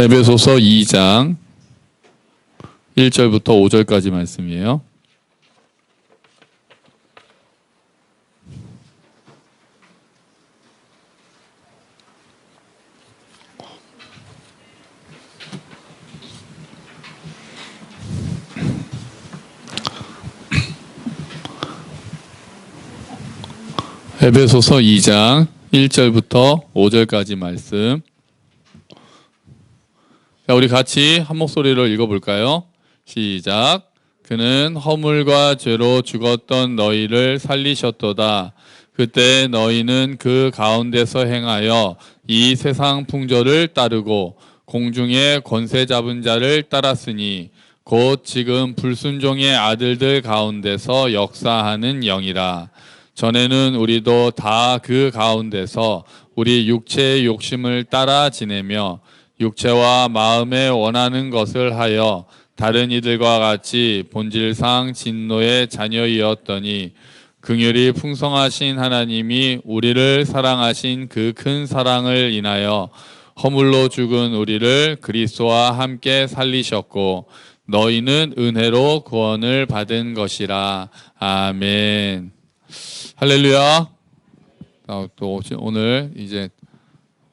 에베소서 2장 1절부터 5절까지 말씀이에요. 에베소서 2장 1절부터 5절까지 말씀. 자, 우리 같이 한 목소리로 읽어볼까요? 시작. 그는 허물과 죄로 죽었던 너희를 살리셨도다. 그때 너희는 그 가운데서 행하여 이 세상 풍조를 따르고 공중의 권세 잡은 자를 따랐으니 곧 지금 불순종의 아들들 가운데서 역사하는 영이라. 전에는 우리도 다 그 가운데서 우리 육체의 욕심을 따라 지내며 육체와 마음에 원하는 것을 하여 다른 이들과 같이 본질상 진노의 자녀이었더니 긍휼이 풍성하신 하나님이 우리를 사랑하신 그 큰 사랑을 인하여 허물로 죽은 우리를 그리스도와 함께 살리셨고 너희는 은혜로 구원을 받은 것이라. 아멘. 할렐루야. 또 오늘 이제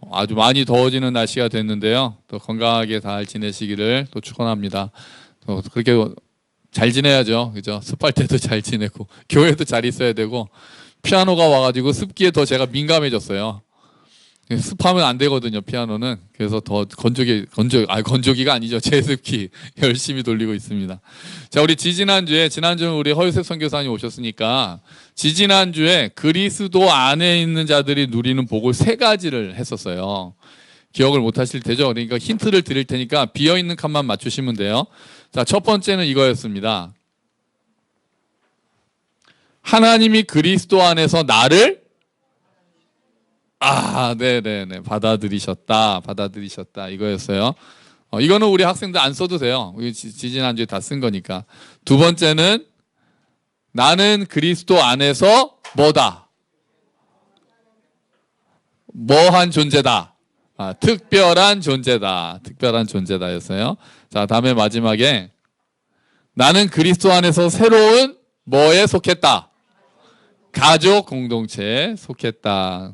아주 많이 더워지는 날씨가 됐는데요. 또 건강하게 잘 지내시기를 또 축원합니다. 또 그렇게 잘 지내야죠, 그죠? 습할 때도 잘 지내고 교회도 잘 있어야 되고 피아노가 와가지고 습기에 더 제가 민감해졌어요. 습하면 안 되거든요, 피아노는. 그래서 더 건조기가 아니죠. 제습기 열심히 돌리고 있습니다. 자, 우리 지난주는 우리 허유셉 선교사님 오셨으니까 지난주에 그리스도 안에 있는 자들이 누리는 복을 3가지를 했었어요. 기억을 못 하실 테죠? 그러니까 힌트를 드릴 테니까 비어있는 칸만 맞추시면 돼요. 자, 첫 번째는 이거였습니다. 하나님이 그리스도 안에서 나를 네네네. 받아들이셨다. 이거였어요. 이거는 우리 학생들 안 써도 돼요. 지난주에 다 쓴 거니까. 두 번째는 나는 그리스도 안에서 뭐다? 뭐한 존재다. 특별한 존재다. 였어요. 자, 다음에 마지막에 나는 그리스도 안에서 새로운 뭐에 속했다? 가족 공동체에 속했다.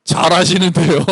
잘하시는데요.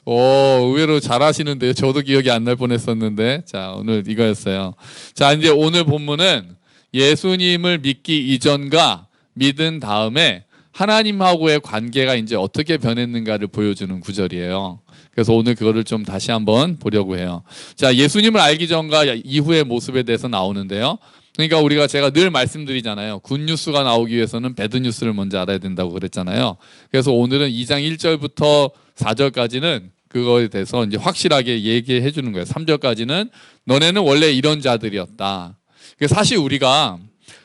의외로 잘하시는데요. 저도 기억이 안 날 뻔했었는데. 자, 오늘 이거였어요. 자, 이제 오늘 본문은 예수님을 믿기 이전과 믿은 다음에 하나님하고의 관계가 이제 어떻게 변했는가를 보여주는 구절이에요. 그래서 오늘 그거를 좀 다시 한번 보려고 해요. 자, 예수님을 알기 전과 이후의 모습에 대해서 나오는데요. 그러니까 제가 늘 말씀드리잖아요. 굿뉴스가 나오기 위해서는 배드뉴스를 먼저 알아야 된다고 그랬잖아요. 그래서 오늘은 2장 1절부터 4절까지는 그거에 대해서 이제 확실하게 얘기해 주는 거예요. 3절까지는 너네는 원래 이런 자들이었다. 사실 우리가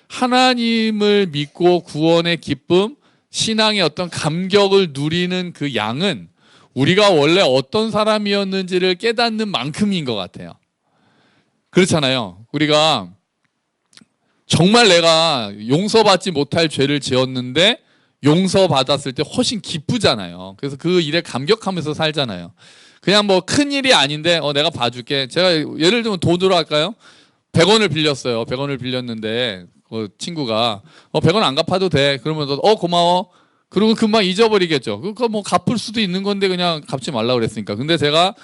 하나님을 믿고 구원의 기쁨, 신앙의 어떤 감격을 누리는 그 양은 우리가 원래 어떤 사람이었는지를 깨닫는 만큼인 것 같아요. 그렇잖아요. 우리가 정말 내가 용서받지 못할 죄를 지었는데 용서받았을 때 훨씬 기쁘잖아요. 그래서 그 일에 감격하면서 살잖아요. 그냥 뭐 큰일이 아닌데 내가 봐줄게. 제가 예를 들면 돈으로 할까요? 100원을 빌렸어요. 100원을 빌렸는데 친구가 100원 안 갚아도 돼. 그러면 고마워. 그리고 금방 잊어버리겠죠. 그거 뭐 갚을 수도 있는 건데 그냥 갚지 말라고 그랬으니까. 근데 제가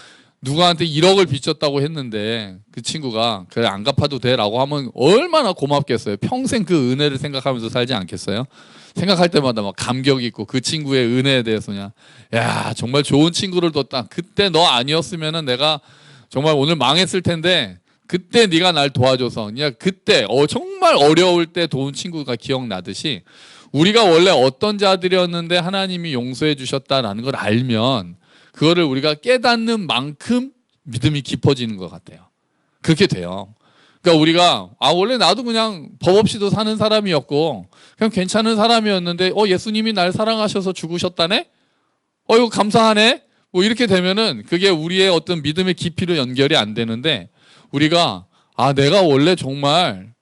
누구한테 1억을 빚졌다고 했는데 그 친구가 그래 안 갚아도 돼 라고 하면 얼마나 고맙겠어요. 평생 그 은혜를 생각하면서 살지 않겠어요? 생각할 때마다 막 감격 있고 그 친구의 은혜에 대해서 그냥 야 정말 좋은 친구를 뒀다. 그때 너 아니었으면은 내가 정말 오늘 망했을 텐데 그때 네가 날 도와줘서 그냥 그때 정말 어려울 때 도운 친구가 기억나듯이 우리가 원래 어떤 자들이었는데 하나님이 용서해 주셨다라는 걸 알면 그거를 우리가 깨닫는 만큼 믿음이 깊어지는 것 같아요. 그렇게 돼요. 그러니까 우리가 원래 나도 그냥 법 없이도 사는 사람이었고 그냥 괜찮은 사람이었는데 예수님이 날 사랑하셔서 죽으셨다네? 이거 감사하네? 뭐 이렇게 되면은 그게 우리의 어떤 믿음의 깊이로 연결이 안 되는데 우리가 내가 원래 정말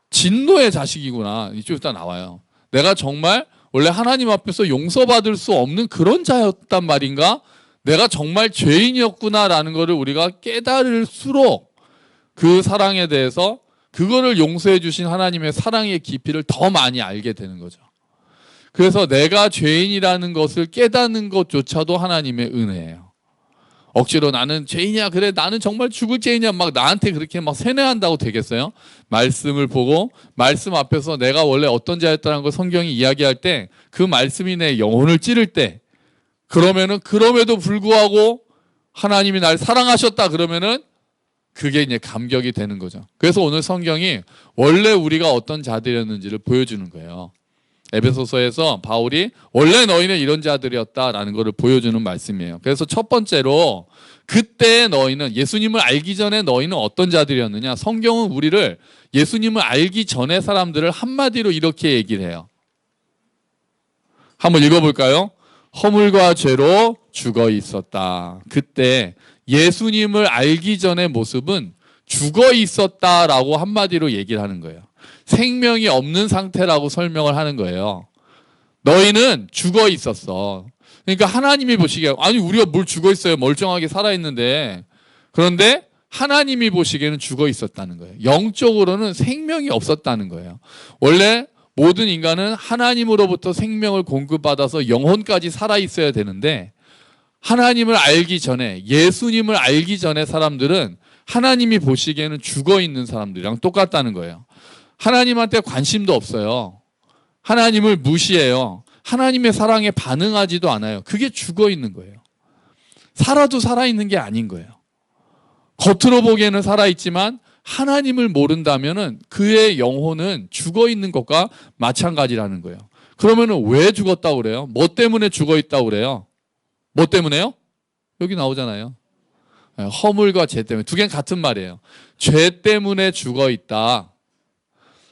진노의 자식이구나. 이쪽부터 나와요. 내가 정말 원래 하나님 앞에서 용서받을 수 없는 그런 자였단 말인가? 내가 정말 죄인이었구나라는 것을 우리가 깨달을수록 그 사랑에 대해서 그거를 용서해 주신 하나님의 사랑의 깊이를 더 많이 알게 되는 거죠. 그래서 내가 죄인이라는 것을 깨닫는 것조차도 하나님의 은혜예요. 억지로 나는 죄인이야, 그래 나는 정말 죽을 죄인이야, 막 나한테 그렇게 막 세뇌한다고 되겠어요? 말씀을 보고 말씀 앞에서 내가 원래 어떤 자였다는 걸 성경이 이야기할 때 그 말씀이 내 영혼을 찌를 때, 그러면은 그럼에도 불구하고 하나님이 날 사랑하셨다 그러면은 그게 이제 감격이 되는 거죠. 그래서 오늘 성경이 원래 우리가 어떤 자들이었는지를 보여주는 거예요. 에베소서에서 바울이 원래 너희는 이런 자들이었다라는 것을 보여주는 말씀이에요. 그래서 첫 번째로 그때 너희는, 예수님을 알기 전에 너희는 어떤 자들이었느냐. 성경은 우리를 예수님을 알기 전에 사람들을 한마디로 이렇게 얘기를 해요. 한번 읽어볼까요? 허물과 죄로 죽어 있었다. 그때 예수님을 알기 전의 모습은 죽어 있었다라고 한마디로 얘기를 하는 거예요. 생명이 없는 상태라고 설명을 하는 거예요. 너희는 죽어 있었어. 그러니까 하나님이 보시기에, 아니 우리가 뭘 죽어 있어요, 멀쩡하게 살아있는데. 그런데 하나님이 보시기에는 죽어 있었다는 거예요. 영적으로는 생명이 없었다는 거예요. 원래 모든 인간은 하나님으로부터 생명을 공급받아서 영혼까지 살아있어야 되는데, 하나님을 알기 전에, 예수님을 알기 전에 사람들은 하나님이 보시기에는 죽어 있는 사람들이랑 똑같다는 거예요. 하나님한테 관심도 없어요. 하나님을 무시해요. 하나님의 사랑에 반응하지도 않아요. 그게 죽어 있는 거예요. 살아도 살아있는 게 아닌 거예요. 겉으로 보기에는 살아있지만 하나님을 모른다면은 그의 영혼은 죽어 있는 것과 마찬가지라는 거예요. 그러면은 왜 죽었다고 그래요? 뭐 때문에 죽어 있다고 그래요? 뭐 때문에요? 여기 나오잖아요. 허물과 죄 때문에. 두 개는 같은 말이에요. 죄 때문에 죽어 있다.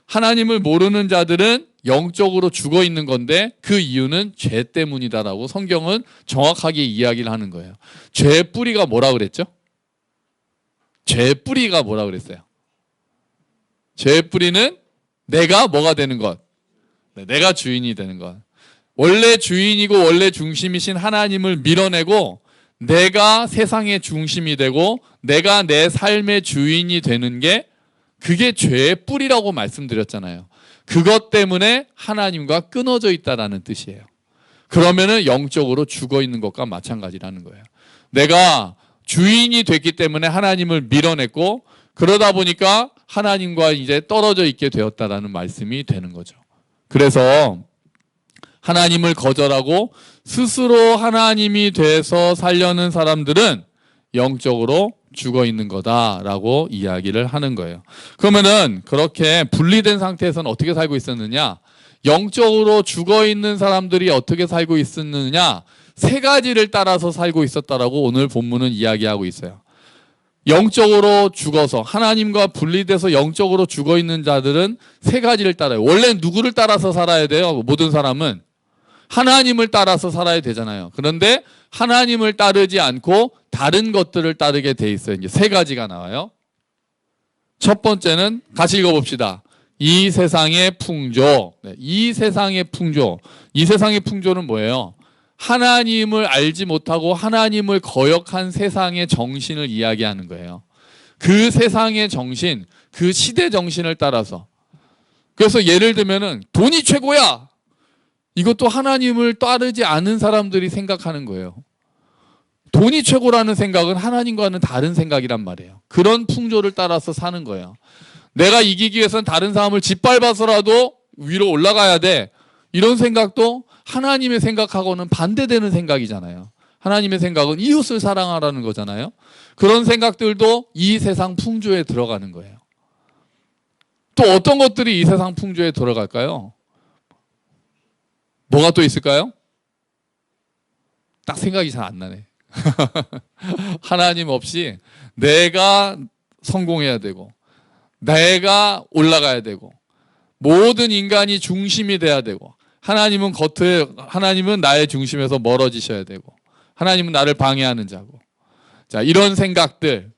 하나님을 모르는 자들은 영적으로 죽어 있는 건데 그 이유는 죄 때문이다라고 성경은 정확하게 이야기를 하는 거예요. 죄의 뿌리가 뭐라 그랬죠? 죄의 뿌리가 뭐라 그랬어요? 죄의 뿌리는 내가 뭐가 되는 것? 내가 주인이 되는 것. 원래 주인이고 원래 중심이신 하나님을 밀어내고 내가 세상의 중심이 되고 내가 내 삶의 주인이 되는 게, 그게 죄의 뿌리라고 말씀드렸잖아요. 그것 때문에 하나님과 끊어져 있다라는 뜻이에요. 그러면은 영적으로 죽어 있는 것과 마찬가지라는 거예요. 내가 주인이 됐기 때문에 하나님을 밀어냈고, 그러다 보니까 하나님과 이제 떨어져 있게 되었다라는 말씀이 되는 거죠. 그래서 하나님을 거절하고 스스로 하나님이 돼서 살려는 사람들은 영적으로 죽어 있는 거다라고 이야기를 하는 거예요. 그러면은 그렇게 분리된 상태에서는 어떻게 살고 있었느냐? 영적으로 죽어 있는 사람들이 어떻게 살고 있었느냐? 세 가지를 따라서 살고 있었다라고 오늘 본문은 이야기하고 있어요. 영적으로 죽어서, 하나님과 분리돼서 영적으로 죽어 있는 자들은 세 가지를 따라요. 원래 누구를 따라서 살아야 돼요? 모든 사람은 하나님을 따라서 살아야 되잖아요. 그런데 하나님을 따르지 않고 다른 것들을 따르게 돼 있어요. 이제 세 가지가 나와요. 첫 번째는 같이 읽어봅시다. 이 세상의 풍조. 이 세상의 풍조. 이 세상의 풍조는 뭐예요? 하나님을 알지 못하고 하나님을 거역한 세상의 정신을 이야기하는 거예요. 그 세상의 정신, 그 시대 정신을 따라서. 그래서 예를 들면은 돈이 최고야. 이것도 하나님을 따르지 않은 사람들이 생각하는 거예요. 돈이 최고라는 생각은 하나님과는 다른 생각이란 말이에요. 그런 풍조를 따라서 사는 거예요. 내가 이기기 위해서는 다른 사람을 짓밟아서라도 위로 올라가야 돼. 이런 생각도 하나님의 생각하고는 반대되는 생각이잖아요. 하나님의 생각은 이웃을 사랑하라는 거잖아요. 그런 생각들도 이 세상 풍조에 들어가는 거예요. 또 어떤 것들이 이 세상 풍조에 들어갈까요? 뭐가 또 있을까요? 딱 생각이 잘 안 나네. 하나님 없이 내가 성공해야 되고 내가 올라가야 되고 모든 인간이 중심이 돼야 되고 하나님은 나의 중심에서 멀어지셔야 되고 하나님은 나를 방해하는 자고. 자, 이런 생각들,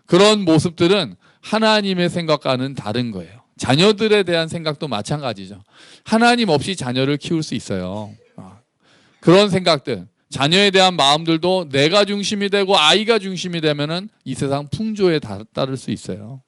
그런 모습들은 하나님의 생각과는 다른 거예요. 자녀들에 대한 생각도 마찬가지죠. 하나님 없이 자녀를 키울 수 있어요. 그런 생각들, 자녀에 대한 마음들도 내가 중심이 되고 아이가 중심이 되면은 이 세상 풍조에 따를 수 있어요.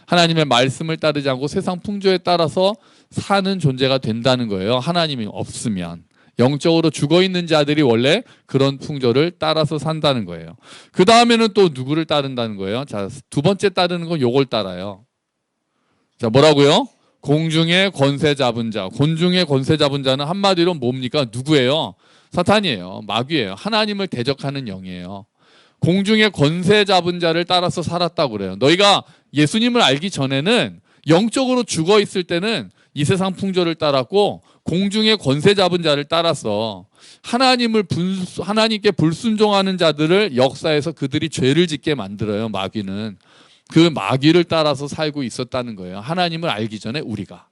하나님의 말씀을 따르지 않고 세상 풍조에 따라서 사는 존재가 된다는 거예요. 하나님이 없으면. 영적으로 죽어있는 자들이 원래 그런 풍조를 따라서 산다는 거예요. 그 다음에는 또 누구를 따른다는 거예요? 자, 두 번째 따르는 건 요걸 따라요. 자, 뭐라고요? 공중의 권세 잡은 자. 공중의 권세 잡은 자는 한마디로 뭡니까? 누구예요? 사탄이에요. 마귀예요. 하나님을 대적하는 영이에요. 공중의 권세 잡은 자를 따라서 살았다고 그래요. 너희가 예수님을 알기 전에는 영적으로 죽어 있을 때는 이 세상 풍조를 따랐고 공중의 권세 잡은 자를 따라서 하나님께 불순종하는 자들을 역사에서 그들이 죄를 짓게 만들어요. 마귀는. 그 마귀를 따라서 살고 있었다는 거예요. 하나님을 알기 전에 우리가.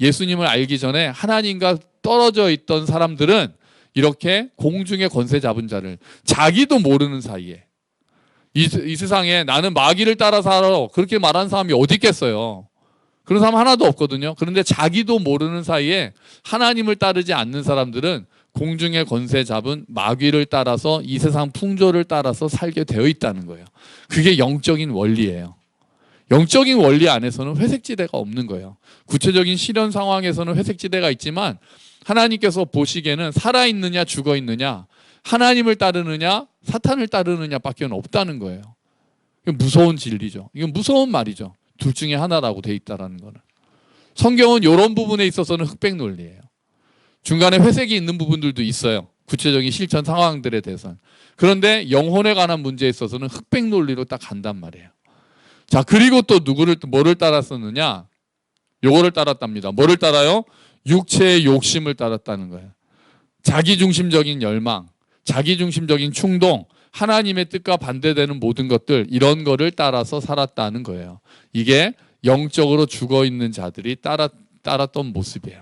예수님을 알기 전에 하나님과 떨어져 있던 사람들은 이렇게 공중의 권세 잡은 자를 자기도 모르는 사이에 이 세상에 나는 마귀를 따라 살아 그렇게 말하는 사람이 어디 있겠어요. 그런 사람 하나도 없거든요. 그런데 자기도 모르는 사이에 하나님을 따르지 않는 사람들은 공중의 권세 잡은 마귀를 따라서 이 세상 풍조를 따라서 살게 되어 있다는 거예요. 그게 영적인 원리예요. 영적인 원리 안에서는 회색지대가 없는 거예요. 구체적인 실현 상황에서는 회색지대가 있지만 하나님께서 보시기에는 살아있느냐 죽어있느냐 하나님을 따르느냐 사탄을 따르느냐 밖에 없다는 거예요. 이건 무서운 진리죠. 이건 무서운 말이죠. 둘 중에 하나라고 돼 있다는 거는. 성경은 이런 부분에 있어서는 흑백 논리예요. 중간에 회색이 있는 부분들도 있어요. 구체적인 실천 상황들에 대해서는. 그런데 영혼에 관한 문제에 있어서는 흑백 논리로 딱 간단 말이에요. 자, 그리고 또 뭐를 따랐었느냐? 요거를 따랐답니다. 뭐를 따라요? 육체의 욕심을 따랐다는 거예요. 자기중심적인 열망, 자기중심적인 충동, 하나님의 뜻과 반대되는 모든 것들 이런 거를 따라서 살았다는 거예요. 이게 영적으로 죽어있는 자들이 따랐던 모습이에요.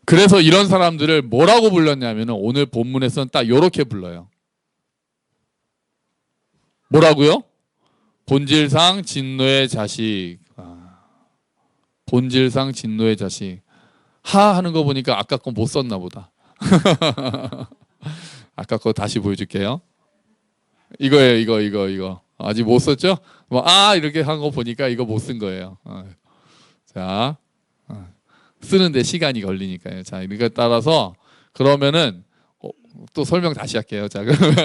그래서 이런 사람들을 뭐라고 불렀냐면 오늘 본문에서는 딱 이렇게 불러요. 뭐라고요? 본질상 진노의 자식. 본질상 진노의 자식. 하는 거 보니까 아까 거 못 썼나 보다. 아까 거 다시 보여줄게요. 이거예요. 이거. 아직 못 썼죠? 이렇게 한 거 보니까 이거 못 쓴 거예요. 자, 쓰는데 시간이 걸리니까요. 자, 이거 따라서 그러면은 또 설명 다시 할게요. 자, 그러면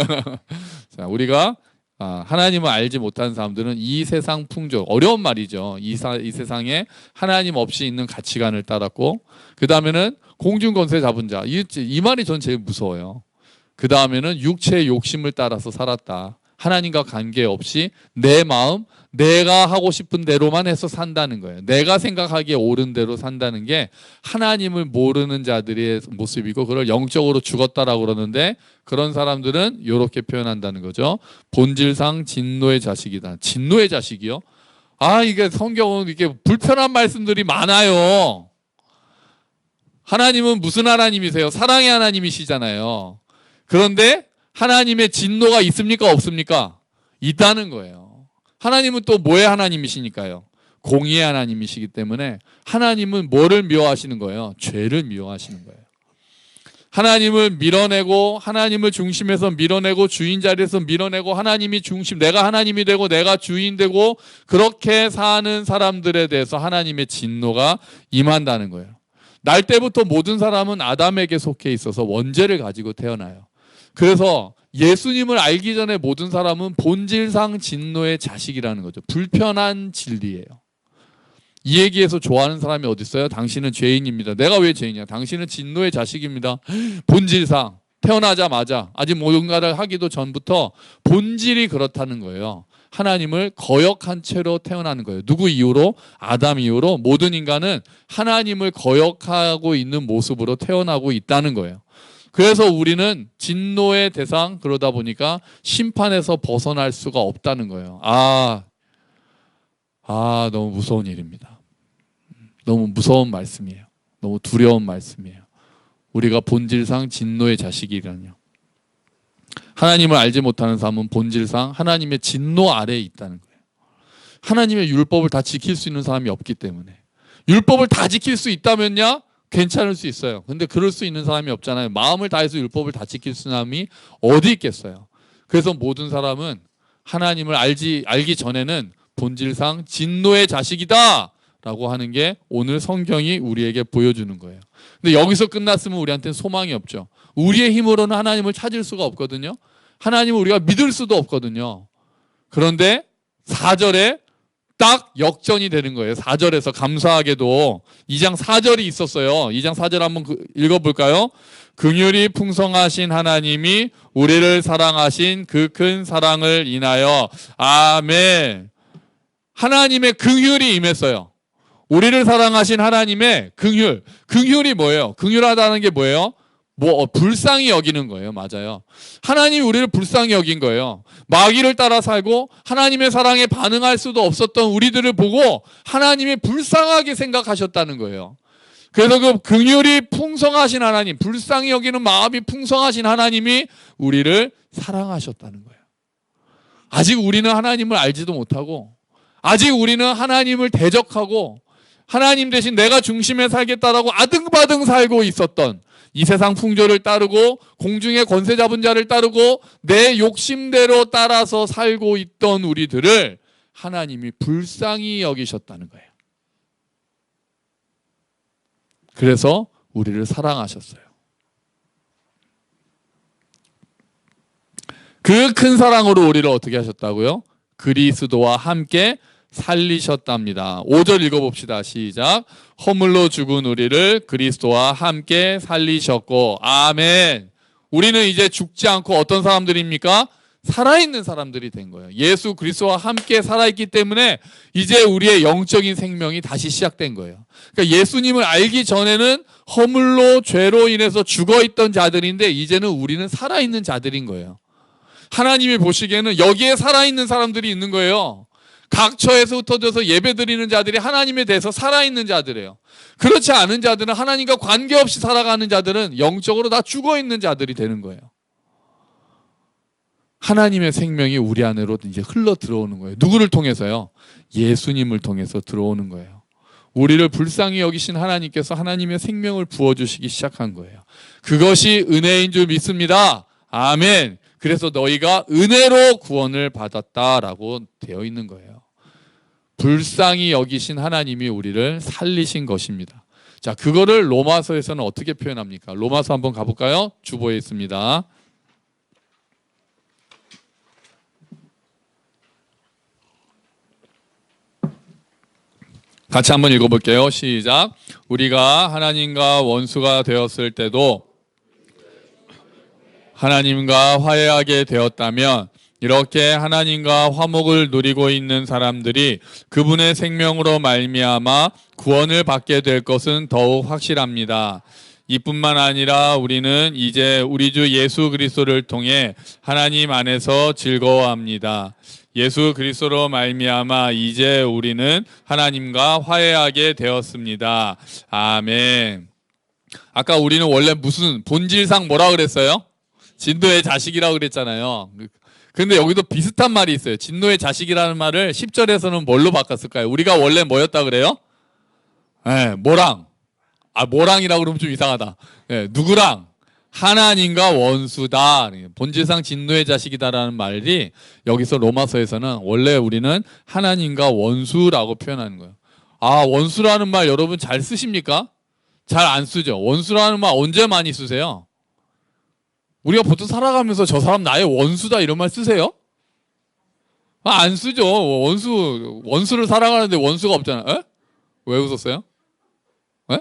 자, 우리가 하나님을 알지 못하는 사람들은 이 세상 풍조, 어려운 말이죠. 이 세상에 하나님 없이 있는 가치관을 따랐고, 그 다음에는 공중권세 잡은 자. 이 말이 전 제일 무서워요. 그 다음에는 육체의 욕심을 따라서 살았다. 하나님과 관계없이 내 마음, 내가 하고 싶은 대로만 해서 산다는 거예요. 내가 생각하기에 옳은 대로 산다는 게 하나님을 모르는 자들의 모습이고 그걸 영적으로 죽었다라고 그러는데 그런 사람들은 이렇게 표현한다는 거죠. 본질상 진노의 자식이다. 진노의 자식이요? 이게 성경은 이렇게 불편한 말씀들이 많아요. 하나님은 무슨 하나님이세요? 사랑의 하나님이시잖아요. 그런데 하나님의 진노가 있습니까? 없습니까? 있다는 거예요. 하나님은 또 뭐의 하나님이시니까요? 공의의 하나님이시기 때문에 하나님은 뭐를 미워하시는 거예요? 죄를 미워하시는 거예요. 하나님을 밀어내고 하나님을 중심에서 밀어내고 주인 자리에서 밀어내고 하나님이 중심, 내가 하나님이 되고 내가 주인 되고 그렇게 사는 사람들에 대해서 하나님의 진노가 임한다는 거예요. 날 때부터 모든 사람은 아담에게 속해 있어서 원죄를 가지고 태어나요. 그래서 예수님을 알기 전에 모든 사람은 본질상 진노의 자식이라는 거죠. 불편한 진리예요. 이 얘기에서 좋아하는 사람이 어디 있어요? 당신은 죄인입니다. 내가 왜 죄인이야? 당신은 진노의 자식입니다. 본질상 태어나자마자 아직 뭔가를 하기도 전부터 본질이 그렇다는 거예요. 하나님을 거역한 채로 태어나는 거예요. 누구 이후로? 아담 이후로 모든 인간은 하나님을 거역하고 있는 모습으로 태어나고 있다는 거예요. 그래서 우리는 진노의 대상, 그러다 보니까 심판에서 벗어날 수가 없다는 거예요. 너무 무서운 일입니다. 너무 무서운 말씀이에요. 너무 두려운 말씀이에요. 우리가 본질상 진노의 자식이라뇨. 하나님을 알지 못하는 사람은 본질상 하나님의 진노 아래에 있다는 거예요. 하나님의 율법을 다 지킬 수 있는 사람이 없기 때문에. 율법을 다 지킬 수 있다면요? 괜찮을 수 있어요. 근데 그럴 수 있는 사람이 없잖아요. 마음을 다해서 율법을 다 지킬 사람이 어디 있겠어요. 그래서 모든 사람은 하나님을 알기 전에는 본질상 진노의 자식이다 라고 하는 게 오늘 성경이 우리에게 보여주는 거예요. 근데 여기서 끝났으면 우리한테는 소망이 없죠. 우리의 힘으로는 하나님을 찾을 수가 없거든요. 하나님을 우리가 믿을 수도 없거든요. 그런데 4절에 딱 역전이 되는 거예요. 4절에서 감사하게도 2장 4절이 있었어요. 2장 4절 한번 읽어볼까요? 긍휼이 풍성하신 하나님이 우리를 사랑하신 그 큰 사랑을 인하여 아멘. 하나님의 긍휼이 임했어요. 우리를 사랑하신 하나님의 긍휼. 긍휼이 뭐예요? 긍휼하다는 게 뭐예요? 불쌍히 여기는 거예요. 맞아요. 하나님이 우리를 불쌍히 여긴 거예요. 마귀를 따라 살고 하나님의 사랑에 반응할 수도 없었던 우리들을 보고 하나님이 불쌍하게 생각하셨다는 거예요. 그래서 그 긍휼이 풍성하신 하나님, 불쌍히 여기는 마음이 풍성하신 하나님이 우리를 사랑하셨다는 거예요. 아직 우리는 하나님을 알지도 못하고 아직 우리는 하나님을 대적하고 하나님 대신 내가 중심에 살겠다라고 아등바등 살고 있었던 이 세상 풍조를 따르고 공중의 권세 잡은 자를 따르고 내 욕심대로 따라서 살고 있던 우리들을 하나님이 불쌍히 여기셨다는 거예요. 그래서 우리를 사랑하셨어요. 그 큰 사랑으로 우리를 어떻게 하셨다고요? 그리스도와 함께 살리셨답니다. 5절 읽어봅시다. 시작. 허물로 죽은 우리를 그리스도와 함께 살리셨고 아멘. 우리는 이제 죽지 않고 어떤 사람들입니까? 살아있는 사람들이 된 거예요. 예수 그리스도와 함께 살아있기 때문에 이제 우리의 영적인 생명이 다시 시작된 거예요. 그러니까 예수님을 알기 전에는 허물로 죄로 인해서 죽어있던 자들인데 이제는 우리는 살아있는 자들인 거예요. 하나님이 보시기에는 여기에 살아있는 사람들이 있는 거예요. 각 처에서 흩어져서 예배드리는 자들이 하나님에 대해서 살아있는 자들이에요. 그렇지 않은 자들은 하나님과 관계없이 살아가는 자들은 영적으로 다 죽어있는 자들이 되는 거예요. 하나님의 생명이 우리 안으로 이제 흘러 들어오는 거예요. 누구를 통해서요? 예수님을 통해서 들어오는 거예요. 우리를 불쌍히 여기신 하나님께서 하나님의 생명을 부어주시기 시작한 거예요. 그것이 은혜인 줄 믿습니다. 아멘. 그래서 너희가 은혜로 구원을 받았다라고 되어 있는 거예요. 불쌍히 여기신 하나님이 우리를 살리신 것입니다. 자, 그거를 로마서에서는 어떻게 표현합니까? 로마서 한번 가볼까요? 주보에 있습니다. 같이 한번 읽어볼게요. 시작. 우리가 하나님과 원수가 되었을 때도 하나님과 화해하게 되었다면 이렇게 하나님과 화목을 누리고 있는 사람들이 그분의 생명으로 말미암아 구원을 받게 될 것은 더욱 확실합니다. 이뿐만 아니라 우리는 이제 우리 주 예수 그리스도를 통해 하나님 안에서 즐거워합니다. 예수 그리스도로 말미암아 이제 우리는 하나님과 화해하게 되었습니다. 아멘. 아까 우리는 원래 무슨 본질상 뭐라 그랬어요? 진노의 자식이라고 그랬잖아요. 근데 여기도 비슷한 말이 있어요. 진노의 자식이라는 말을 10절에서는 뭘로 바꿨을까요? 우리가 원래 뭐였다 그래요? 네, 뭐랑? 뭐랑이라고 그러면 좀 이상하다. 네, 누구랑? 하나님과 원수다. 본질상 진노의 자식이다라는 말이 여기서 로마서에서는 원래 우리는 하나님과 원수라고 표현하는 거예요. 원수라는 말 여러분 잘 쓰십니까? 잘 안 쓰죠. 원수라는 말 언제 많이 쓰세요? 우리가 보통 살아가면서 저 사람 나의 원수다 이런 말 쓰세요? 안 쓰죠. 원수를 살아가는데 원수가 없잖아요. 에? 왜 웃었어요? 에?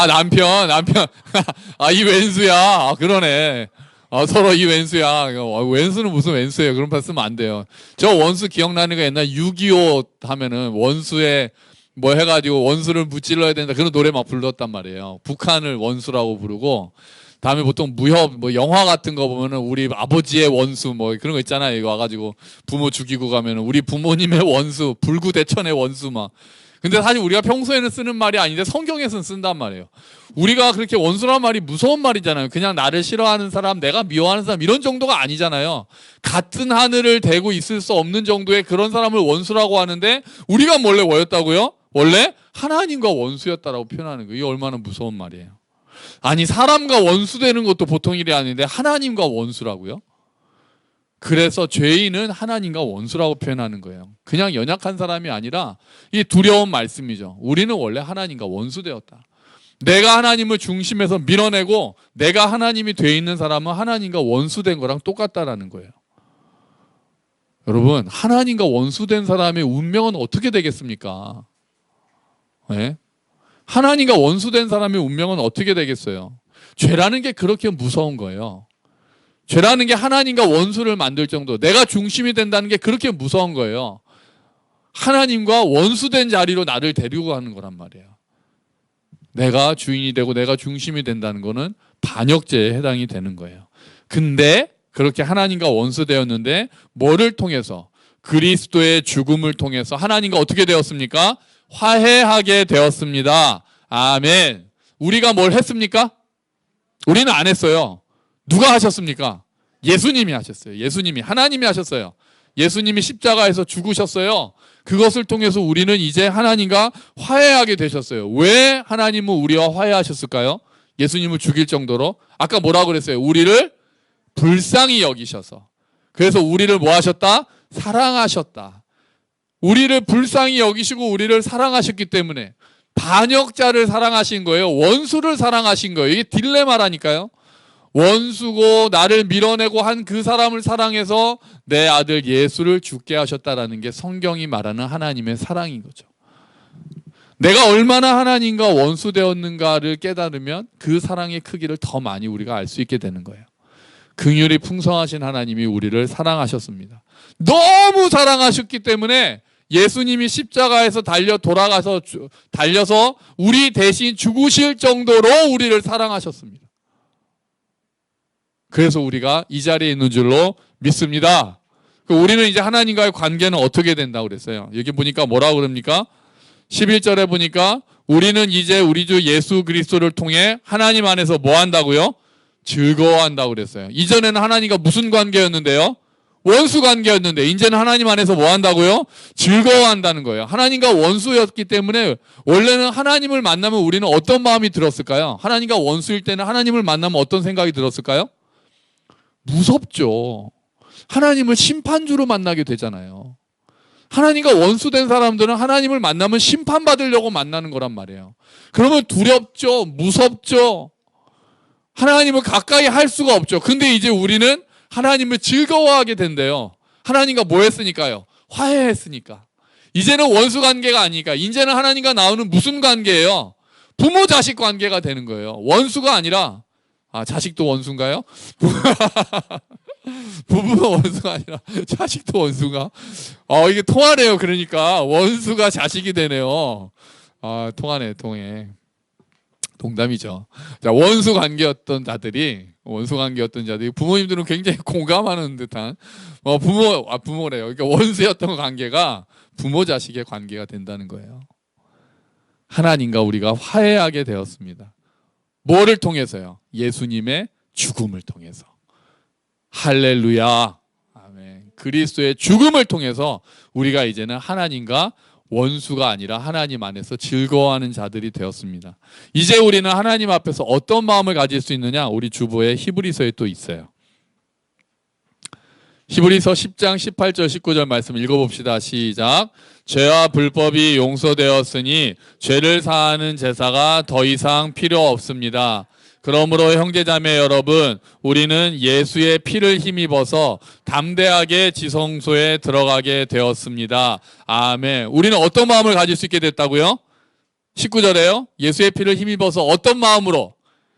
남편. 이 왼수야. 그러네. 서로 이 왼수야. 왼수는 무슨 왼수예요? 그런 말 쓰면 안 돼요. 저 원수 기억나는 거 옛날 6.25 하면은 원수에 뭐 해가지고 원수를 무찔러야 된다. 그런 노래 막 불렀단 말이에요. 북한을 원수라고 부르고, 다음에 보통 무협, 영화 같은 거 보면은 우리 아버지의 원수 그런 거 있잖아요. 이거 와가지고 부모 죽이고 가면은 우리 부모님의 원수, 불구대천의 원수 막. 근데 사실 우리가 평소에는 쓰는 말이 아닌데 성경에서는 쓴단 말이에요. 우리가 그렇게 원수란 말이 무서운 말이잖아요. 그냥 나를 싫어하는 사람, 내가 미워하는 사람 이런 정도가 아니잖아요. 같은 하늘을 대고 있을 수 없는 정도의 그런 사람을 원수라고 하는데 우리가 원래 뭐였다고요? 원래 하나님과 원수였다라고 표현하는 거예요. 이게 얼마나 무서운 말이에요. 아니, 사람과 원수되는 것도 보통 일이 아닌데 하나님과 원수라고요? 그래서 죄인은 하나님과 원수라고 표현하는 거예요. 그냥 연약한 사람이 아니라 이 두려운 말씀이죠. 우리는 원래 하나님과 원수되었다. 내가 하나님을 중심에서 밀어내고 내가 하나님이 돼 있는 사람은 하나님과 원수된 거랑 똑같다라는 거예요. 여러분, 하나님과 원수된 사람의 운명은 어떻게 되겠습니까? 네? 하나님과 원수된 사람의 운명은 어떻게 되겠어요? 죄라는 게 그렇게 무서운 거예요. 죄라는 게 하나님과 원수를 만들 정도, 내가 중심이 된다는 게 그렇게 무서운 거예요. 하나님과 원수된 자리로 나를 데리고 가는 거란 말이에요. 내가 주인이 되고 내가 중심이 된다는 거는 반역죄에 해당이 되는 거예요. 근데 그렇게 하나님과 원수되었는데 뭐를 통해서? 그리스도의 죽음을 통해서 하나님과 어떻게 되었습니까? 화해하게 되었습니다. 아멘. 우리가 뭘 했습니까? 우리는 안 했어요. 누가 하셨습니까? 예수님이 하셨어요. 예수님이, 하나님이 하셨어요. 예수님이 십자가에서 죽으셨어요. 그것을 통해서 우리는 이제 하나님과 화해하게 되셨어요. 왜 하나님은 우리와 화해하셨을까요? 예수님을 죽일 정도로. 아까 뭐라고 그랬어요? 우리를 불쌍히 여기셔서. 그래서 우리를 뭐 하셨다? 사랑하셨다. 우리를 불쌍히 여기시고 우리를 사랑하셨기 때문에 반역자를 사랑하신 거예요. 원수를 사랑하신 거예요. 이게 딜레마라니까요. 원수고 나를 밀어내고 한 그 사람을 사랑해서 내 아들 예수를 죽게 하셨다라는 게 성경이 말하는 하나님의 사랑인 거죠. 내가 얼마나 하나님과 원수되었는가를 깨달으면 그 사랑의 크기를 더 많이 우리가 알 수 있게 되는 거예요. 긍휼이 풍성하신 하나님이 우리를 사랑하셨습니다. 너무 사랑하셨기 때문에 예수님이 십자가에서 달려서 우리 대신 죽으실 정도로 우리를 사랑하셨습니다. 그래서 우리가 이 자리에 있는 줄로 믿습니다. 우리는 이제 하나님과의 관계는 어떻게 된다고 그랬어요? 여기 보니까 뭐라고 그럽니까? 11절에 보니까 우리는 이제 우리 주 예수 그리스도를 통해 하나님 안에서 뭐 한다고요? 즐거워한다고 그랬어요. 이전에는 하나님과 무슨 관계였는데요? 원수 관계였는데 이제는 하나님 안에서 뭐 한다고요? 즐거워한다는 거예요. 하나님과 원수였기 때문에 원래는 하나님을 만나면 우리는 어떤 마음이 들었을까요? 하나님과 원수일 때는 하나님을 만나면 어떤 생각이 들었을까요? 무섭죠. 하나님을 심판주로 만나게 되잖아요. 하나님과 원수된 사람들은 하나님을 만나면 심판받으려고 만나는 거란 말이에요. 그러면 두렵죠. 무섭죠. 하나님을 가까이 할 수가 없죠. 근데 이제 우리는 하나님을 즐거워하게 된대요. 하나님과 뭐 했으니까요? 화해했으니까. 이제는 원수 관계가 아니니까. 이제는 하나님과 나오는 무슨 관계예요? 부모 자식 관계가 되는 거예요. 원수가 아니라, 자식도 원수인가요? 부부가 원수가 아니라 자식도 원수가? 이게 통하네요. 그러니까 원수가 자식이 되네요. 통하네, 통해. 농담이죠. 자, 원수 관계였던 자들이 부모님들은 굉장히 공감하는 듯한 부모래요. 그러니까 원수였던 관계가 부모 자식의 관계가 된다는 거예요. 하나님과 우리가 화해하게 되었습니다. 뭐를 통해서요? 예수님의 죽음을 통해서. 할렐루야. 아멘. 그리스도의 죽음을 통해서 우리가 이제는 하나님과 원수가 아니라 하나님 안에서 즐거워하는 자들이 되었습니다. 이제 우리는 하나님 앞에서 어떤 마음을 가질 수 있느냐? 우리 주보에 히브리서에 또 있어요. 히브리서 10장 18절 19절 말씀 읽어봅시다. 시작. 죄와 불법이 용서되었으니 죄를 사하는 제사가 더 이상 필요 없습니다. 그러므로 형제자매 여러분, 우리는 예수의 피를 힘입어서 담대하게 지성소에 들어가게 되었습니다. 아멘. 우리는 어떤 마음을 가질 수 있게 됐다고요? 19절에요. 예수의 피를 힘입어서 어떤 마음으로?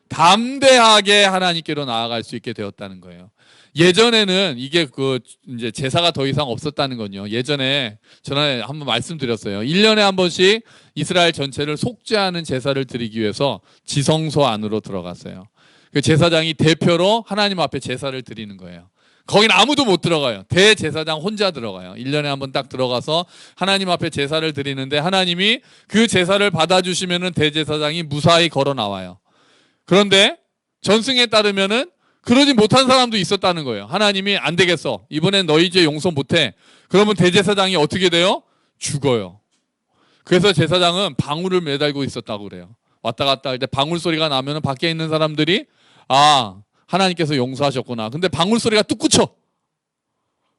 담대하게 하나님께로 나아갈 수 있게 되었다는 거예요. 예전에는 이게 이제 제사가 더 이상 없었다는 건요. 예전에 전에 한번 말씀드렸어요. 1년에 한 번씩 이스라엘 전체를 속죄하는 제사를 드리기 위해서 지성소 안으로 들어갔어요. 그 제사장이 대표로 하나님 앞에 제사를 드리는 거예요. 거긴 아무도 못 들어가요. 대제사장 혼자 들어가요. 1년에 한 번 딱 들어가서 하나님 앞에 제사를 드리는데 하나님이 그 제사를 받아주시면은 대제사장이 무사히 걸어 나와요. 그런데 전승에 따르면은 그러지 못한 사람도 있었다는 거예요. 하나님이 안 되겠어. 이번엔 너희 죄 용서 못해. 그러면 대제사장이 어떻게 돼요? 죽어요. 그래서 제사장은 방울을 매달고 있었다고 그래요. 왔다 갔다 할 때 방울 소리가 나면 밖에 있는 사람들이 하나님께서 용서하셨구나. 근데 방울 소리가 뚝 그쳐.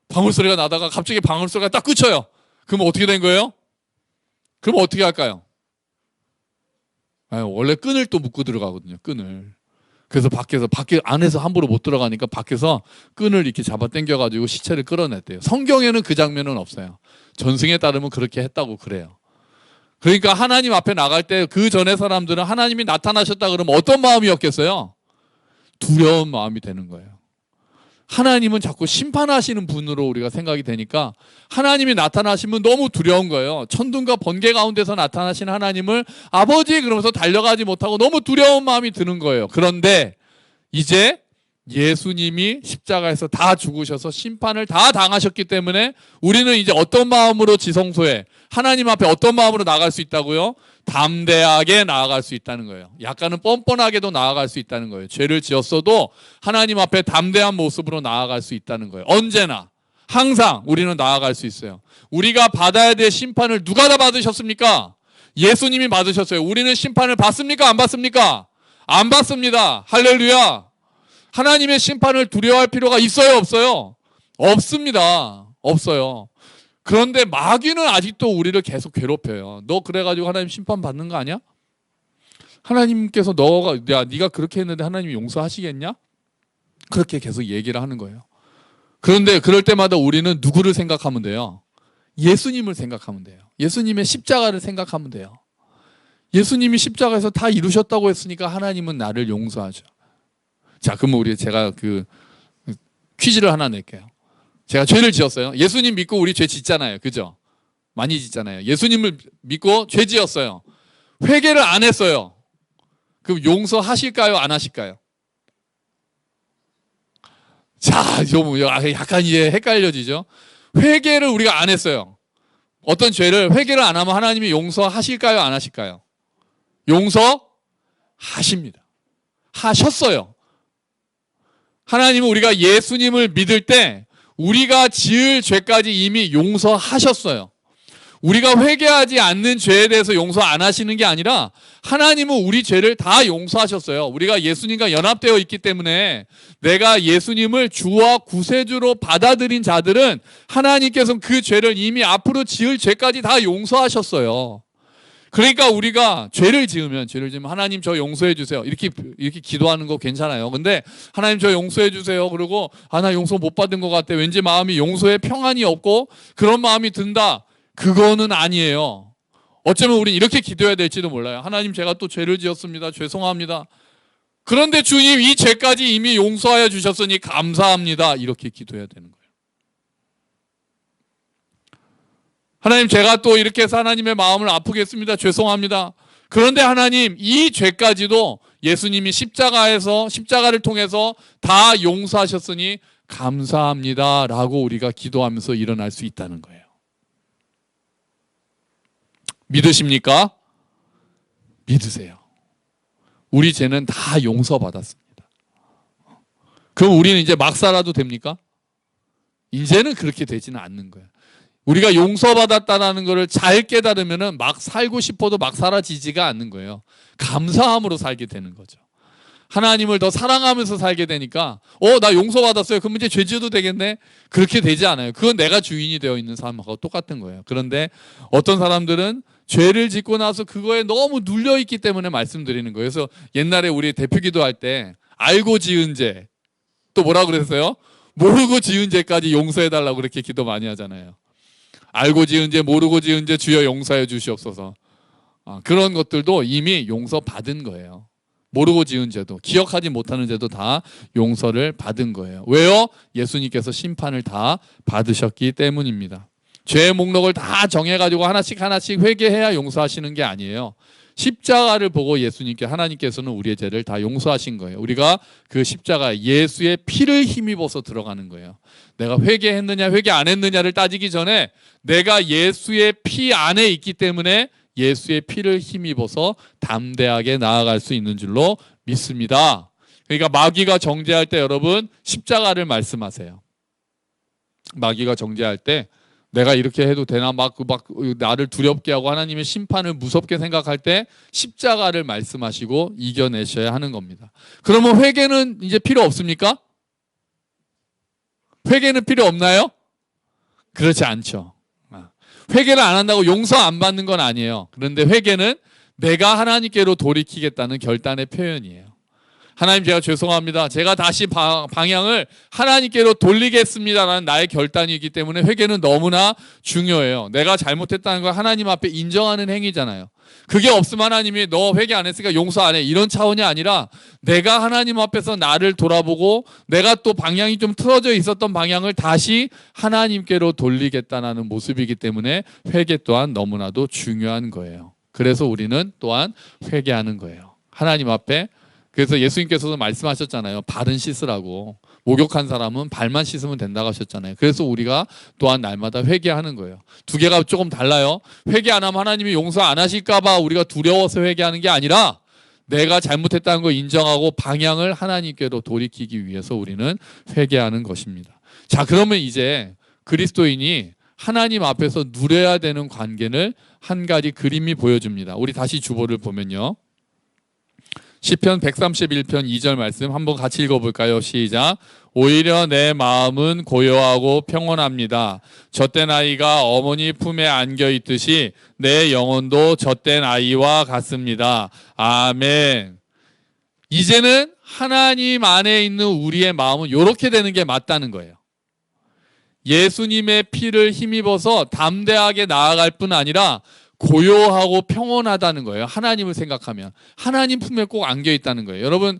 방울 소리가 나다가 갑자기 방울 소리가 딱 그쳐요. 그럼 어떻게 된 거예요? 그럼 어떻게 할까요? 원래 끈을 또 묶고 들어가거든요. 끈을. 그래서 밖에 안에서 함부로 못 들어가니까 밖에서 끈을 이렇게 잡아 당겨가지고 시체를 끌어냈대요. 성경에는 그 장면은 없어요. 전승에 따르면 그렇게 했다고 그래요. 그러니까 하나님 앞에 나갈 때 그 전에 사람들은 하나님이 나타나셨다 그러면 어떤 마음이었겠어요? 두려운 마음이 되는 거예요. 하나님은 자꾸 심판하시는 분으로 우리가 생각이 되니까 하나님이 나타나시면 너무 두려운 거예요. 천둥과 번개 가운데서 나타나신 하나님을 아버지 그러면서 달려가지 못하고 너무 두려운 마음이 드는 거예요. 그런데 이제 예수님이 십자가에서 다 죽으셔서 심판을 다 당하셨기 때문에 우리는 이제 어떤 마음으로 지성소에 하나님 앞에 어떤 마음으로 나갈 수 있다고요? 담대하게 나아갈 수 있다는 거예요. 약간은 뻔뻔하게도 나아갈 수 있다는 거예요. 죄를 지었어도 하나님 앞에 담대한 모습으로 나아갈 수 있다는 거예요. 언제나 항상 우리는 나아갈 수 있어요. 우리가 받아야 될 심판을 누가 다 받으셨습니까? 예수님이 받으셨어요. 우리는 심판을 받습니까? 안 받습니까? 안 받습니다. 할렐루야. 하나님의 심판을 두려워할 필요가 있어요? 없어요? 없습니다. 없어요. 그런데 마귀는 아직도 우리를 계속 괴롭혀요. 너 그래가지고 하나님 심판 받는 거 아니야? 하나님께서 네가 그렇게 했는데 하나님이 용서하시겠냐? 그렇게 계속 얘기를 하는 거예요. 그런데 그럴 때마다 우리는 누구를 생각하면 돼요? 예수님을 생각하면 돼요. 예수님의 십자가를 생각하면 돼요. 예수님이 십자가에서 다 이루셨다고 했으니까 하나님은 나를 용서하죠. 자, 그러면 제가 퀴즈를 하나 낼게요. 제가 죄를 지었어요. 예수님 믿고 우리 죄 짓잖아요. 그죠? 많이 짓잖아요. 예수님을 믿고 죄 지었어요. 회개를 안 했어요. 그럼 용서하실까요? 안 하실까요? 자, 좀 약간 이제 헷갈려지죠? 회개를 우리가 안 했어요. 어떤 죄를 회개를 안 하면 하나님이 용서하실까요? 안 하실까요? 용서하십니다. 하셨어요. 하나님은 우리가 예수님을 믿을 때 우리가 지을 죄까지 이미 용서하셨어요. 우리가 회개하지 않는 죄에 대해서 용서 안 하시는 게 아니라 하나님은 우리 죄를 다 용서하셨어요. 우리가 예수님과 연합되어 있기 때문에 내가 예수님을 주와 구세주로 받아들인 자들은 하나님께서는 그 죄를 이미 앞으로 지을 죄까지 다 용서하셨어요. 그러니까 우리가 죄를 지으면 하나님 저 용서해 주세요. 이렇게 기도하는 거 괜찮아요. 근데 하나님 저 용서해 주세요. 그러고 나 용서 못 받은 것 같아. 왠지 마음이 용서에 평안이 없고 그런 마음이 든다. 그거는 아니에요. 어쩌면 우린 이렇게 기도해야 될지도 몰라요. 하나님 제가 또 죄를 지었습니다. 죄송합니다. 그런데 주님 이 죄까지 이미 용서하여 주셨으니 감사합니다. 이렇게 기도해야 되는 거예요. 하나님 제가 또 이렇게 해서 하나님의 마음을 아프게 했습니다. 죄송합니다. 그런데 하나님 이 죄까지도 예수님이 십자가를 통해서 다 용서하셨으니 감사합니다 라고 우리가 기도하면서 일어날 수 있다는 거예요. 믿으십니까? 믿으세요. 우리 죄는 다 용서받았습니다. 그럼 우리는 이제 막 살아도 됩니까? 이제는 그렇게 되지는 않는 거예요. 우리가 용서받았다는 것을 잘 깨달으면 막 살고 싶어도 막 살아지지가 않는 거예요. 감사함으로 살게 되는 거죠. 하나님을 더 사랑하면서 살게 되니까 나 용서받았어요. 그럼 이제 죄 지어도 되겠네? 그렇게 되지 않아요. 그건 내가 주인이 되어 있는 사람하고 똑같은 거예요. 그런데 어떤 사람들은 죄를 짓고 나서 그거에 너무 눌려있기 때문에 말씀드리는 거예요. 그래서 옛날에 우리 대표기도 할 때 알고 지은 죄 또 뭐라 그랬어요? 모르고 지은 죄까지 용서해달라고 그렇게 기도 많이 하잖아요. 알고 지은 죄, 모르고 지은 죄 주여 용서해 주시옵소서. 그런 것들도 이미 용서받은 거예요. 모르고 지은 죄도, 기억하지 못하는 죄도 다 용서를 받은 거예요. 왜요? 예수님께서 심판을 다 받으셨기 때문입니다. 죄의 목록을 다 정해가지고 하나씩 회개해야 용서하시는 게 아니에요. 십자가를 보고 하나님께서는 우리의 죄를 다 용서하신 거예요. 우리가 그 십자가 예수의 피를 힘입어서 들어가는 거예요. 내가 회개했느냐 회개 안 했느냐를 따지기 전에 내가 예수의 피 안에 있기 때문에 예수의 피를 힘입어서 담대하게 나아갈 수 있는 줄로 믿습니다. 그러니까 마귀가 정죄할 때 여러분 십자가를 말씀하세요. 마귀가 정죄할 때 내가 이렇게 해도 되나 막 나를 두렵게 하고 하나님의 심판을 무섭게 생각할 때 십자가를 말씀하시고 이겨내셔야 하는 겁니다. 그러면 회개는 이제 필요 없습니까? 회개는 필요 없나요? 그렇지 않죠. 회개를 안 한다고 용서 안 받는 건 아니에요. 그런데 회개는 내가 하나님께로 돌이키겠다는 결단의 표현이에요. 하나님, 제가 죄송합니다. 제가 다시 방향을 하나님께로 돌리겠습니다라는 나의 결단이기 때문에 회개는 너무나 중요해요. 내가 잘못했다는 걸 하나님 앞에 인정하는 행위잖아요. 그게 없으면 하나님이 너 회개 안 했으니까 용서 안 해, 이런 차원이 아니라 내가 하나님 앞에서 나를 돌아보고 내가 또 방향이 좀 틀어져 있었던 방향을 다시 하나님께로 돌리겠다는 모습이기 때문에 회개 또한 너무나도 중요한 거예요. 그래서 우리는 또한 회개하는 거예요. 하나님 앞에. 그래서 예수님께서도 말씀하셨잖아요. 발은 씻으라고. 목욕한 사람은 발만 씻으면 된다고 하셨잖아요. 그래서 우리가 또한 날마다 회개하는 거예요. 두 개가 조금 달라요. 회개 안 하면 하나님이 용서 안 하실까 봐 우리가 두려워서 회개하는 게 아니라 내가 잘못했다는 걸 인정하고 방향을 하나님께로 돌이키기 위해서 우리는 회개하는 것입니다. 자, 그러면 이제 그리스도인이 하나님 앞에서 누려야 되는 관계를 한 가지 그림이 보여줍니다. 우리 다시 주보를 보면요. 시편 131편 2절 말씀 한번 같이 읽어볼까요? 시작. 오히려 내 마음은 고요하고 평온합니다. 젖된 아이가 어머니 품에 안겨 있듯이 내 영혼도 젖된 아이와 같습니다. 아멘. 이제는 하나님 안에 있는 우리의 마음은 이렇게 되는 게 맞다는 거예요. 예수님의 피를 힘입어서 담대하게 나아갈 뿐 아니라 고요하고 평온하다는 거예요. 하나님을 생각하면 하나님 품에 꼭 안겨 있다는 거예요. 여러분,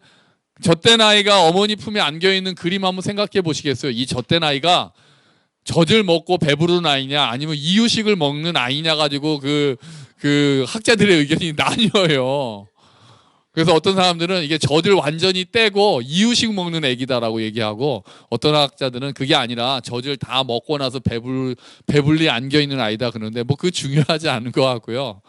젖된 아이가 어머니 품에 안겨 있는 그림 한번 생각해 보시겠어요? 이 젖된 아이가 젖을 먹고 배부른 아이냐 아니면 이유식을 먹는 아이냐 가지고 그 학자들의 의견이 나뉘어요. 그래서 어떤 사람들은 이게 젖을 완전히 떼고 이유식 먹는 애기다라고 얘기하고, 어떤 학자들은 그게 아니라 젖을 다 먹고 나서 배불리 안겨 있는 아이다 그러는데 뭐 그거 중요하지 않은 것 같고요.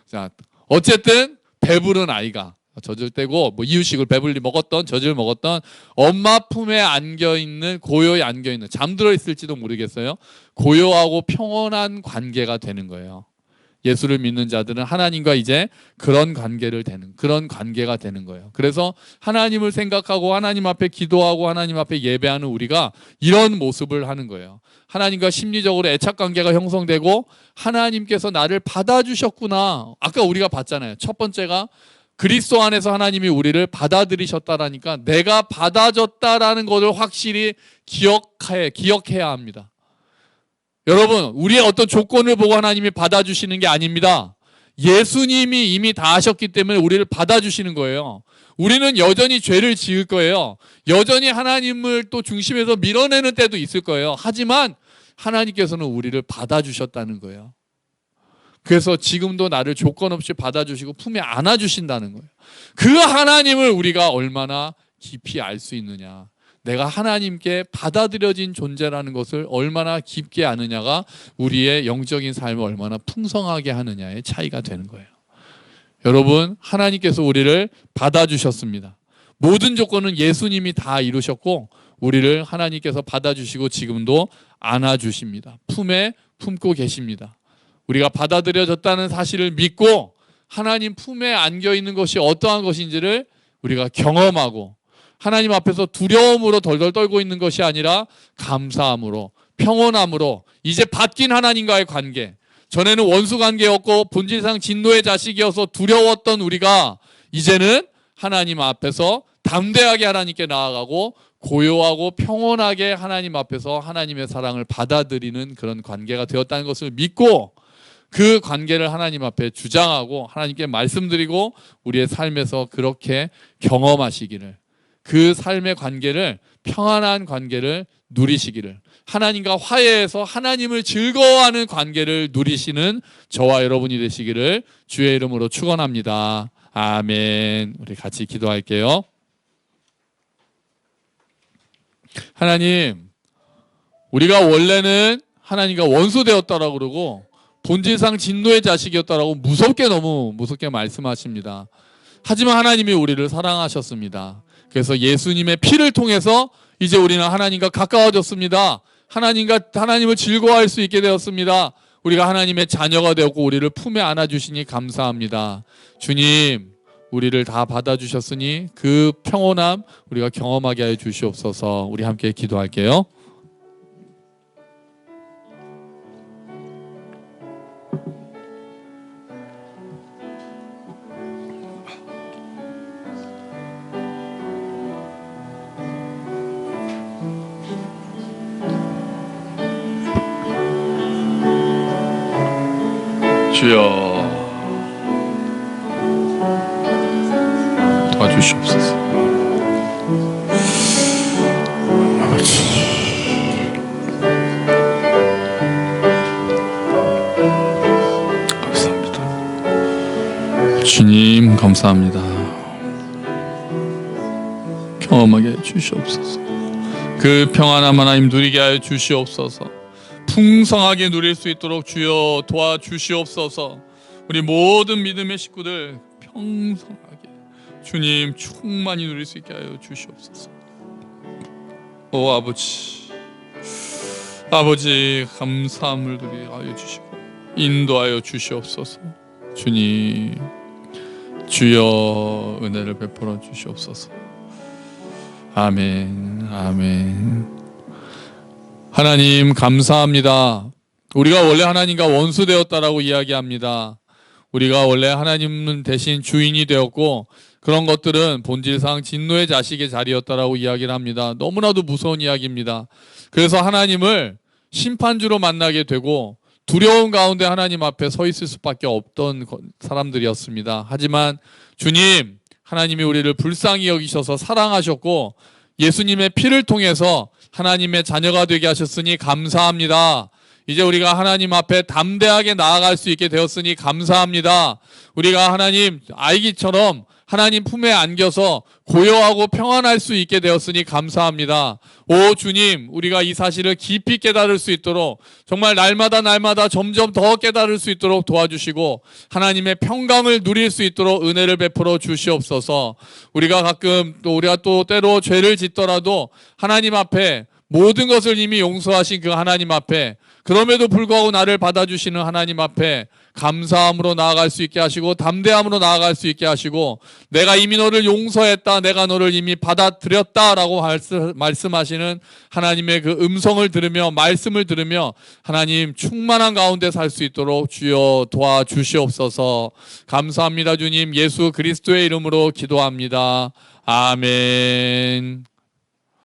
자, 어쨌든 배부른 아이가 젖을 떼고 뭐 이유식을 배불리 먹었던 젖을 먹었던 엄마 품에 안겨 있는, 고요히 안겨 있는, 잠들어 있을지도 모르겠어요. 고요하고 평온한 관계가 되는 거예요. 예수를 믿는 자들은 하나님과 이제 그런 관계가 되는 거예요. 그래서 하나님을 생각하고 하나님 앞에 기도하고 하나님 앞에 예배하는 우리가 이런 모습을 하는 거예요. 하나님과 심리적으로 애착 관계가 형성되고 하나님께서 나를 받아주셨구나. 아까 우리가 봤잖아요. 첫 번째가 그리스도 안에서 하나님이 우리를 받아들이셨다라니까 내가 받아줬다라는 것을 확실히 기억해야 합니다. 여러분, 우리의 어떤 조건을 보고 하나님이 받아주시는 게 아닙니다. 예수님이 이미 다 하셨기 때문에 우리를 받아주시는 거예요. 우리는 여전히 죄를 지을 거예요. 여전히 하나님을 또 중심에서 밀어내는 때도 있을 거예요. 하지만 하나님께서는 우리를 받아주셨다는 거예요. 그래서 지금도 나를 조건 없이 받아주시고 품에 안아주신다는 거예요. 그 하나님을 우리가 얼마나 깊이 알 수 있느냐, 내가 하나님께 받아들여진 존재라는 것을 얼마나 깊게 아느냐가 우리의 영적인 삶을 얼마나 풍성하게 하느냐의 차이가 되는 거예요. 여러분, 하나님께서 우리를 받아주셨습니다. 모든 조건은 예수님이 다 이루셨고 우리를 하나님께서 받아주시고 지금도 안아주십니다. 품에 품고 계십니다. 우리가 받아들여졌다는 사실을 믿고 하나님 품에 안겨 있는 것이 어떠한 것인지를 우리가 경험하고, 하나님 앞에서 두려움으로 덜덜 떨고 있는 것이 아니라 감사함으로, 평온함으로 이제 바뀐 하나님과의 관계, 전에는 원수 관계였고 본질상 진노의 자식이어서 두려웠던 우리가 이제는 하나님 앞에서 담대하게 하나님께 나아가고 고요하고 평온하게 하나님 앞에서 하나님의 사랑을 받아들이는 그런 관계가 되었다는 것을 믿고, 그 관계를 하나님 앞에 주장하고 하나님께 말씀드리고 우리의 삶에서 그렇게 경험하시기를, 그 삶의 관계를, 평안한 관계를 누리시기를, 하나님과 화해해서 하나님을 즐거워하는 관계를 누리시는 저와 여러분이 되시기를 주의 이름으로 축원합니다. 아멘. 우리 같이 기도할게요. 하나님, 우리가 원래는 하나님과 원수되었다라고 그러고 본질상 진노의 자식이었다라고 너무 무섭게 말씀하십니다. 하지만 하나님이 우리를 사랑하셨습니다. 그래서 예수님의 피를 통해서 이제 우리는 하나님과 가까워졌습니다. 하나님을 즐거워할 수 있게 되었습니다. 우리가 하나님의 자녀가 되었고 우리를 품에 안아주시니 감사합니다. 주님, 우리를 다 받아주셨으니 그 평온함 우리가 경험하게 하여 주시옵소서. 우리 함께 기도할게요. 주여 도와주시옵소서. 감사합니다. 주님 감사합니다. 경험하게 해 주시옵소서. 그 평안함 하나님 누리게 하여 주시옵소서. 풍성하게 누릴 수 있도록 주여 도와주시옵소서. 우리 모든 믿음의 식구들 평성하게 주님 충만히 누릴 수 있게 하여 주시옵소서. 오 아버지 감사함을 누리게 하여 주시고 인도하여 주시옵소서. 주님 주여 은혜를 베풀어 주시옵소서. 아멘. 하나님 감사합니다. 우리가 원래 하나님과 원수되었다라고 이야기합니다. 우리가 원래 하나님 대신 주인이 되었고 그런 것들은 본질상 진노의 자식의 자리였다라고 이야기를 합니다. 너무나도 무서운 이야기입니다. 그래서 하나님을 심판주로 만나게 되고 두려운 가운데 하나님 앞에 서 있을 수밖에 없던 사람들이었습니다. 하지만 주님, 하나님이 우리를 불쌍히 여기셔서 사랑하셨고 예수님의 피를 통해서 하나님의 자녀가 되게 하셨으니 감사합니다. 이제 우리가 하나님 앞에 담대하게 나아갈 수 있게 되었으니 감사합니다. 우리가 하나님 아이기처럼 하나님 품에 안겨서 고요하고 평안할 수 있게 되었으니 감사합니다. 오 주님, 우리가 이 사실을 깊이 깨달을 수 있도록 정말 날마다 점점 더 깨달을 수 있도록 도와주시고 하나님의 평강을 누릴 수 있도록 은혜를 베풀어 주시옵소서. 우리가 또 때로 죄를 짓더라도 하나님 앞에 모든 것을 이미 용서하신 그 하나님 앞에 그럼에도 불구하고 나를 받아주시는 하나님 앞에 감사함으로 나아갈 수 있게 하시고 담대함으로 나아갈 수 있게 하시고 내가 이미 너를 용서했다, 내가 너를 이미 받아들였다라고 말씀하시는 하나님의 그 음성을 들으며 말씀을 들으며 하나님 충만한 가운데 살 수 있도록 주여 도와주시옵소서. 감사합니다. 주님, 예수 그리스도의 이름으로 기도합니다. 아멘.